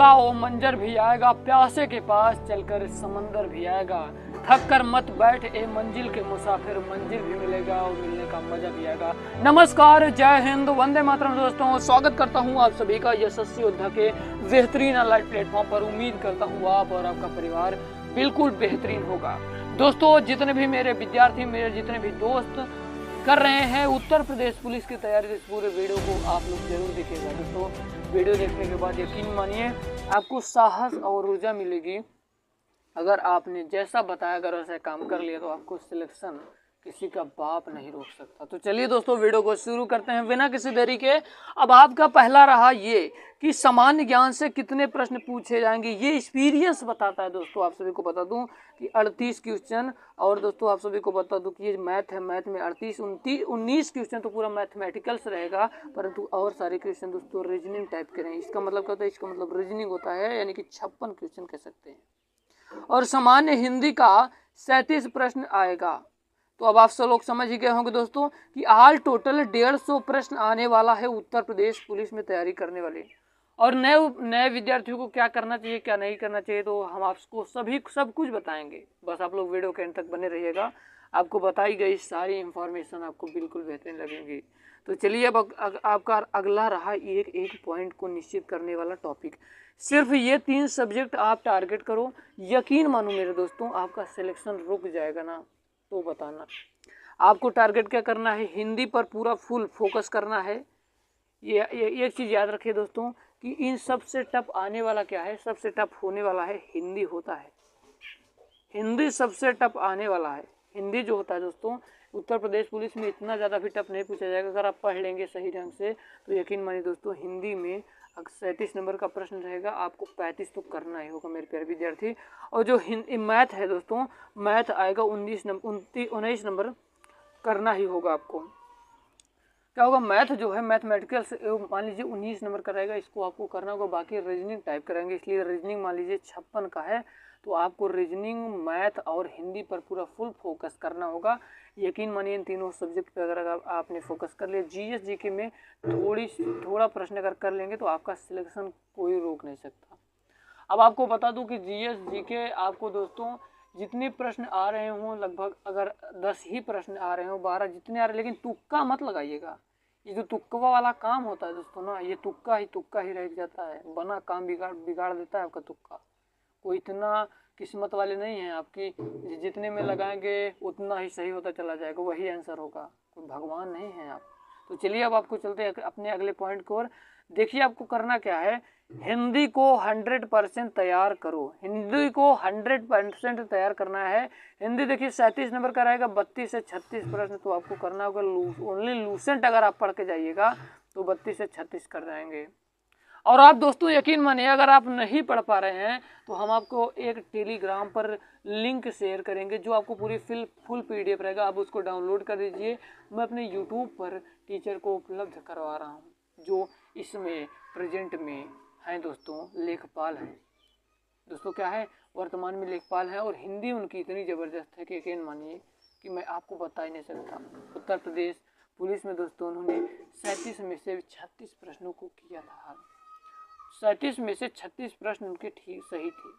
आएगा वो मंजर भी आएगा, प्यासे के पास चलकर समंदर भी आएगा। थक कर मत बैठ ए मंजिल के मुसाफिर, मंजिल भी मिलेगा और मिलने का मजा भी आएगा। नमस्कार, जय हिंद, वंदे मातरम दोस्तों। स्वागत करता हूं आप सभी का यशस्वी योद्धा के बेहतरीन ऑनलाइन प्लेटफॉर्म पर। उम्मीद करता हूं आप और आपका परिवार बिल्कुल बेहतरीन होगा। दोस्तों, जितने भी मेरे विद्यार्थी, मेरे जितने भी दोस्त कर रहे हैं उत्तर प्रदेश पुलिस की तैयारी, इस पूरे वीडियो को आप लोग जरूर देखिएगा। दोस्तों, वीडियो देखने के बाद यकीन मानिए आपको साहस और ऊर्जा मिलेगी। अगर आपने जैसा बताया अगर वैसा काम कर लिया तो आपको सिलेक्शन किसी का बाप नहीं रोक सकता। तो चलिए दोस्तों, वीडियो को शुरू करते हैं बिना किसी देरी के। अब आपका पहला रहा ये कि सामान्य ज्ञान से कितने प्रश्न पूछे जाएंगे, ये एक्सपीरियंस बताता है। दोस्तों, आप सभी को बता दूं कि 38 क्वेश्चन, और दोस्तों आप सभी को बता दूं कि ये मैथ है। मैथ में 38, 19 क्वेश्चन तो पूरा मैथमेटिकल्स रहेगा, परंतु और सारे क्वेश्चन दोस्तों रीजनिंग टाइप के रहेंगे। इसका मतलब क्या होता है? इसका मतलब रीजनिंग होता है, यानी कि 56 क्वेश्चन कह सकते हैं। और सामान्य हिंदी का 37 प्रश्न आएगा। तो अब आप सब लोग समझ ही गए होंगे दोस्तों कि ऑल टोटल 150 प्रश्न आने वाला है उत्तर प्रदेश पुलिस में तैयारी करने वाले। और नए विद्यार्थियों को क्या करना चाहिए, क्या नहीं करना चाहिए, तो हम आपको सब कुछ बताएंगे। बस आप लोग वीडियो के अंत तक बने रहिएगा। आपको बताई गई सारी इंफॉर्मेशन आपको बिल्कुल बेहतरीन लगेंगी। तो चलिए, अब आपका अगला रहा एक पॉइंट को निश्चित करने वाला टॉपिक। सिर्फ ये 3 सब्जेक्ट आप टारगेट करो, यकीन मानो मेरे दोस्तों आपका सिलेक्शन रुक जाएगा ना तो बताना। आपको टारगेट क्या करना है? हिंदी पर पूरा फुल फोकस करना है। ये एक चीज़ याद रखिए दोस्तों कि इन सबसे टफ आने वाला क्या है? सबसे टफ होने वाला है हिंदी होता है। हिंदी सबसे टफ आने वाला है। हिंदी जो होता है दोस्तों, उत्तर प्रदेश पुलिस में इतना ज़्यादा भी टफ नहीं पूछा जाएगा। अगर आप पढ़ लेंगे सही ढंग से तो यकीन मानिए दोस्तों, हिंदी में 37 नंबर का प्रश्न रहेगा, आपको 35 तो करना ही होगा मेरे प्यारे विद्यार्थी। और जो मैथ है दोस्तों, मैथ आएगा 19 नंबर करना ही होगा आपको। क्या होगा? मैथ जो है मैथमेटिकल से मान लीजिए 19 नंबर का रहेगा, इसको आपको करना होगा। बाकी रीजनिंग टाइप करेंगे, इसलिए रीजनिंग मान लीजिए 56 का है, तो आपको रीजनिंग, मैथ और हिंदी पर पूरा फुल फोकस करना होगा। यकीन मानिए इन तीनों सब्जेक्ट पे अगर आपने फोकस कर लिया, जीएस जीके में थोड़ा प्रश्न अगर कर लेंगे तो आपका सिलेक्शन कोई रोक नहीं सकता। अब आपको बता दूं कि जीएस जीके आपको दोस्तों जितने प्रश्न आ रहे हों, लगभग अगर 10 ही प्रश्न आ रहे हों, 12 जितने आ रहे, लेकिन तुक्का मत लगाइएगा। ये जो तुक्का वाला काम होता है दोस्तों ना, ये तुक्का ही रह जाता है, बना काम बिगाड़ देता है आपका तुक्का। कोई इतना किस्मत वाले नहीं है आपकी, जितने में लगाएंगे उतना ही सही होता चला जाएगा, वही आंसर होगा। कोई भगवान नहीं है आप। तो चलिए, अब आपको चलते हैं अपने अगले पॉइंट को। और देखिए आपको करना क्या है, हिंदी को 100% तैयार करो। हिंदी को 100% तैयार करना है। हिंदी देखिए 37 नंबर का रहेगा, 32 से 36 प्रश्न तो आपको करना होगा। ओनली लूसेंट अगर आप पढ़ के जाइएगा तो 32 से 36 कर जाएंगे। और आप दोस्तों यकीन मानिए, अगर आप नहीं पढ़ पा रहे हैं तो हम आपको एक टेलीग्राम पर लिंक शेयर करेंगे, जो आपको पूरी फुल पीडीएफ रहेगा। आप उसको डाउनलोड कर दीजिए। मैं अपने यूट्यूब पर टीचर को उपलब्ध करवा रहा हूँ, जो इसमें प्रेजेंट में हैं दोस्तों, लेखपाल हैं। दोस्तों क्या है, वर्तमान में लेखपाल है, और हिंदी उनकी इतनी ज़बरदस्त है कि यकीन मानिए कि मैं आपको बता ही नहीं सकता। उत्तर प्रदेश पुलिस में दोस्तों उन्होंने 37 में से 36 प्रश्नों को किया था। 37 में से 36 प्रश्न उनके ठीक सही थे।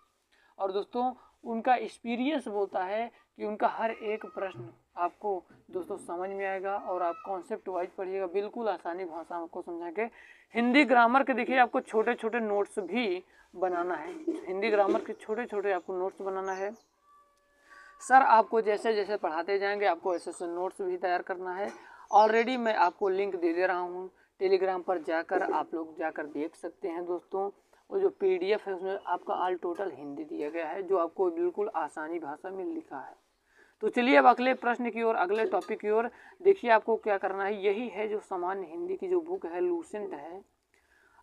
और दोस्तों उनका एक्सपीरियंस बोलता है कि उनका हर एक प्रश्न आपको दोस्तों समझ में आएगा, और आप कॉन्सेप्ट वाइज पढ़िएगा, बिल्कुल आसानी भाषा आपको समझाएंगे। हिंदी ग्रामर के देखिए आपको छोटे छोटे नोट्स भी बनाना है। हिंदी ग्रामर के छोटे छोटे आपको नोट्स बनाना है। सर आपको जैसे जैसे पढ़ाते जाएंगे आपको ऐसे ऐसे नोट्स भी तैयार करना है। ऑलरेडी मैं आपको लिंक दे रहा हूँ टेलीग्राम पर, जाकर आप लोग जाकर देख सकते हैं दोस्तों। वो जो पीडीएफ है उसमें आपका ऑल टोटल हिंदी दिया गया है, जो आपको बिल्कुल आसानी भाषा में लिखा है। तो चलिए अब अगले प्रश्न की ओर, अगले टॉपिक की ओर। देखिए आपको क्या करना है, यही है जो सामान्य हिंदी की जो बुक है, लूसेंट है।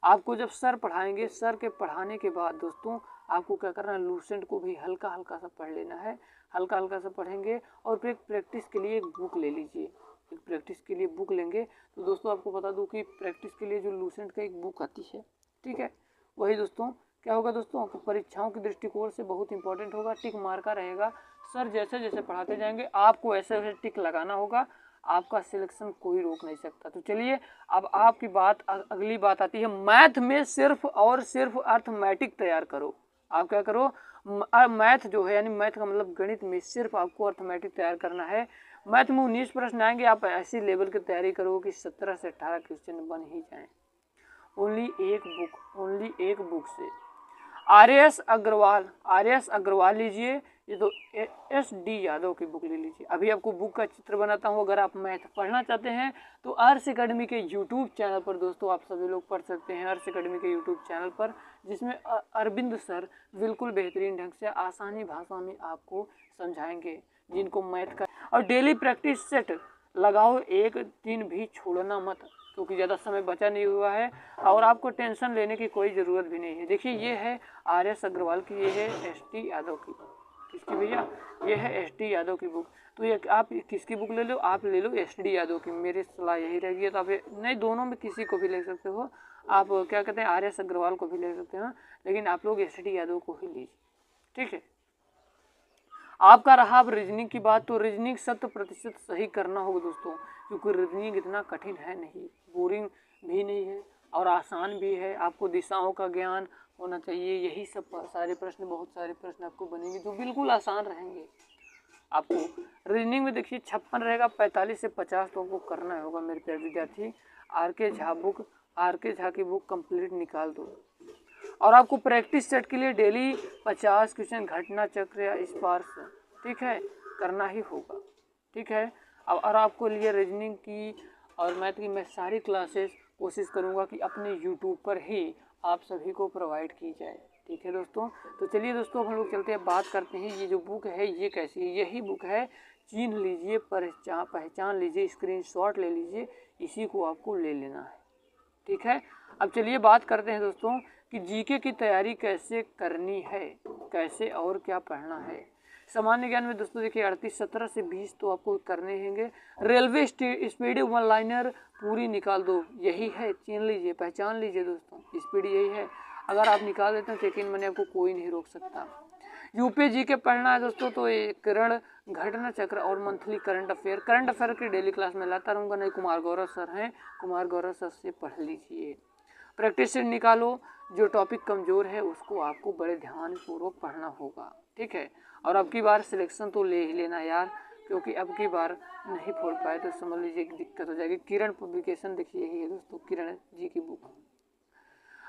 आपको जब सर पढ़ाएंगे, सर के पढ़ाने के बाद दोस्तों आपको क्या करना है, लूसेंट को भी हल्का हल्का सा पढ़ लेना है। हल्का हल्का सा पढ़ेंगे और फिर प्रैक्टिस के लिए एक बुक ले लीजिए। एक प्रैक्टिस के लिए बुक लेंगे तो दोस्तों आपको बता दूं कि प्रैक्टिस के लिए जो लूसेंट का एक बुक आती है, ठीक है, वही दोस्तों क्या होगा दोस्तों, परीक्षाओं के दृष्टिकोण से बहुत इंपॉर्टेंट होगा। टिक मार का रहेगा। सर जैसे जैसे पढ़ाते जाएंगे आपको ऐसे वैसे टिक लगाना होगा। आपका सिलेक्शन कोई रोक नहीं सकता। तो चलिए अब आपकी बात अगली बात आती है, मैथ में सिर्फ और सिर्फ अर्थमेटिक तैयार करो। आप क्या करो, मैथ जो है यानी मैथ का मतलब गणित में सिर्फ आपको अर्थमेटिक तैयार करना है। मैथ में 19 प्रश्न आएंगे, आप ऐसी लेवल की तैयारी करो कि 17 से 18 क्वेश्चन बन ही जाएं। ओनली एक बुक से। आर.एस. अग्रवाल लीजिए, ये तो एस.डी. यादव की बुक ले लीजिए। अभी आपको बुक का चित्र बनाता हूँ। अगर आप मैथ पढ़ना चाहते हैं तो आर्स एकेडमी के यूट्यूब चैनल पर दोस्तों आप सभी लोग पढ़ सकते हैं। आर्स एकेडमी के यूट्यूब चैनल पर, जिसमें अरविंद सर बिल्कुल बेहतरीन ढंग से आसानी भाषा में आपको समझाएंगे जिनको मैथ का। और डेली प्रैक्टिस सेट लगाओ, एक दिन भी छोड़ना मत, क्योंकि ज़्यादा समय बचा नहीं हुआ है और आपको टेंशन लेने की कोई ज़रूरत भी नहीं है। देखिए ये है आर.एस. अग्रवाल की, ये है एस.टी. यादव की। किसकी भैया? ये है एस.टी. यादव की बुक। तो ये आप किसकी बुक ले लो? आप ले लो एस.डी. यादव की। मेरी सलाह यही रहेगी। तो आप नहीं, दोनों में किसी को भी ले सकते हो आप, क्या कहते हैं, आर.एस. अग्रवाल को भी ले सकते हैं, लेकिन आप लोग एस.डी. यादव को ही लीजिए, ठीक है। आपका रहा अब रीजनिंग की बात, तो रीजनिंग 100% सही करना होगा दोस्तों, क्योंकि रीजनिंग इतना कठिन है नहीं, बोरिंग भी नहीं है और आसान भी है। आपको दिशाओं का ज्ञान होना चाहिए। यही सब सारे प्रश्न, बहुत सारे प्रश्न आपको बनेंगे जो बिल्कुल आसान रहेंगे। आपको रीजनिंग में देखिए 56 रहेगा, 45 से 50 तो आपको करना होगा मेरे प्यारे विद्यार्थी। आर के झा की बुक कंप्लीट निकाल दो। और आपको प्रैक्टिस सेट के लिए डेली 50 क्वेश्चन घटना चक्र या स्पार्श, ठीक है, करना ही होगा, ठीक है। अब और आपको लिए रीजनिंग की और मैथ की मैं सारी क्लासेस कोशिश करूंगा कि अपने यूट्यूब पर ही आप सभी को प्रोवाइड की जाए, ठीक है दोस्तों। तो चलिए दोस्तों हम लोग चलते हैं, बात करते हैं ये जो बुक है ये कैसी है। यही बुक है, चिन्ह लीजिए, पहचान लीजिए, स्क्रीनशॉट ले लीजिए, इसी को आपको ले लेना है, ठीक है। अब चलिए बात करते हैं दोस्तों कि जीके की तैयारी कैसे करनी है, कैसे और क्या पढ़ना है। सामान्य ज्ञान में दोस्तों देखिए 38, 17 से 20 तो आपको करने होंगे। रेलवे स्पीड वन लाइनर पूरी निकाल दो, यही है, चिन्ह लीजिए, पहचान लीजिए दोस्तों, स्पीड यही है। अगर आप निकाल देते हैं तो यकीन मानिए आपको कोई नहीं रोक सकता। यूपी जीके पढ़ना है दोस्तों, तो ये किरण, घटना चक्र और मंथली करंट अफेयर की डेली क्लास में लाता रहूँगा। नहीं, कुमार गौरव सर हैं, कुमार गौरव सर से पढ़ लीजिए। प्रैक्टिस सेट निकालो, जो टॉपिक कमज़ोर है उसको आपको बड़े ध्यान पूर्वक पढ़ना होगा, ठीक है। और अब की बार सिलेक्शन तो ले ही लेना यार, क्योंकि अब की बार नहीं फोड़ पाए तो समझ लीजिए कि दिक्कत हो जाएगी। किरण पब्लिकेशन देखिए, यही है दोस्तों, किरण जी की बुक।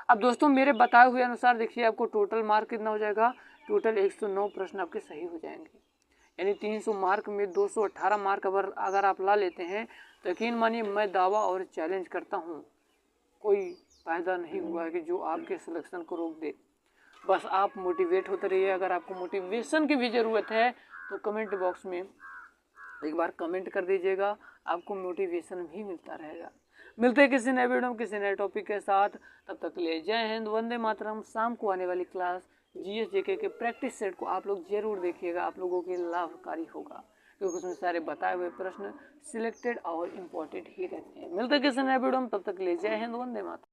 अब दोस्तों मेरे बताए हुए अनुसार देखिए आपको टोटल मार्क कितना हो जाएगा। टोटल 109 प्रश्न आपके सही हो जाएंगे, यानी 300 मार्क में 218 मार्क अगर आप ला लेते हैं तो यकीन मानिए मैं दावा और चैलेंज करता हूँ, कोई फायदा नहीं हुआ है कि जो आपके सिलेक्शन को रोक दे। बस आप मोटिवेट होते रहिए। अगर आपको मोटिवेशन की भी ज़रूरत है तो कमेंट बॉक्स में एक बार कमेंट कर दीजिएगा, आपको मोटिवेशन भी मिलता रहेगा। मिलते हैं किसी नए वीडियो में किसी नए टॉपिक के साथ, तब तक के लिए जय हिंद, वंदे मातरम। शाम को आने वाली क्लास जीएस जेके के प्रैक्टिस सेट को आप लोग जरूर देखिएगा, आप लोगों के लाभकारी होगा, क्योंकि उसमें सारे बताए हुए प्रश्न सिलेक्टेड और इम्पोर्टेंट ही रहते हैं। मिलते हैं किसी नए वीडियो में, तब तक के लिए जय हिंद, वंदे मातरम।